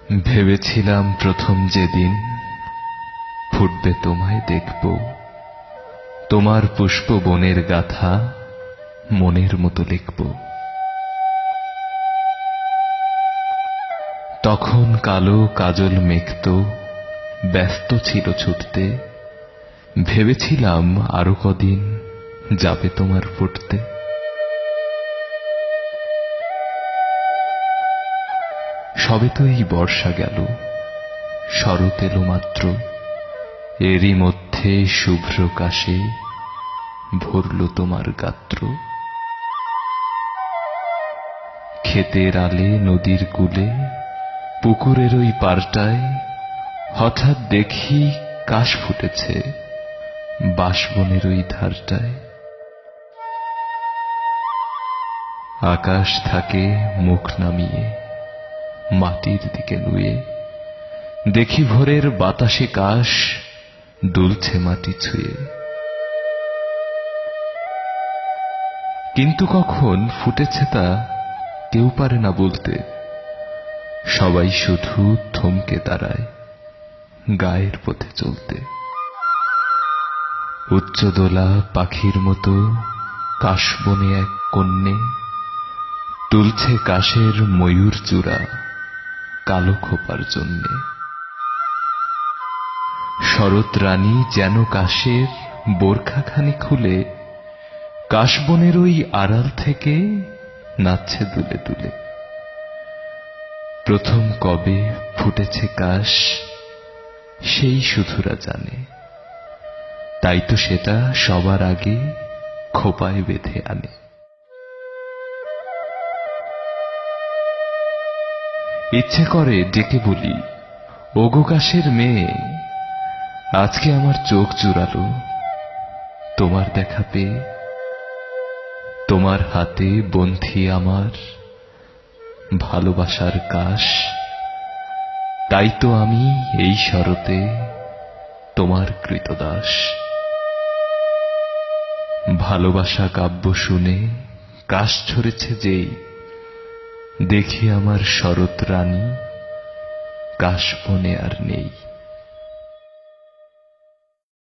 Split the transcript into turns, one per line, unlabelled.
ভেবেছিলাম প্রথম যেদিন ফুটবে তোমায় দেখব, তোমার পুষ্প বনের গাথা মনের মতো লিখব। তখন কালো কাজল মেঘত ব্যস্ত ছিল ছুটতে, ভেবেছিলাম আরো কদিন যাবে তোমার ফুটতে। সবে তো এই বর্ষা গেল, শরৎ এলো মাত্র, এরই মধ্যে শুভ্র কাশে ভরল তোমার গাত্র। ক্ষেতের আলে নদীর কূলে পুকুরের ওই পাড়টায় হঠাৎ দেখি কাশ ফুটেছে বাঁশবনের ওই ধারটায়। আকাশ থাকে মুখ নামিয়ে মাটির দিকে নুয়ে, দেখি ভোরের বাতাসে কাশ দুলছে মাটি ছুঁয়ে। কিন্তু কখন ফুটেছে তা কেউ পারে না বলতে, সবাই শুধু থমকে দাঁড়ায় গায়ের পথে চলতে। উচ্চদোলা পাখির মতো কাশবনে এক কন্যে তুলছে কাশের ময়ূর চূড়া কালো খোপার জন্যে। শরৎ রানী যেন কাশের বোরখাখানি খুলে কাশবনের ওই আড়াল থেকে নাচছে দুলে দুলে। প্রথম কবে ফুটেছে কাশ সেই শুধুরা জানে, তাই তো সেটা সবার আগে খোপায় বেঁধে আনে। ইচ্ছে করে ডেকে বলি, ওগো কাশের মেয়ে, আজকে আমার চোখ জুড়ালো তোমার দেখা পেয়ে। তোমার হাতে বন্ধি আমার ভালোবাসার কাশ, তাই তো আমি এই শরতে তোমার কৃতদাস। ভালোবাসা কাব্য শুনে কাশ ঝরেছে যেই, দেখি আমার শরৎ রানী কাশবনে আর নেই।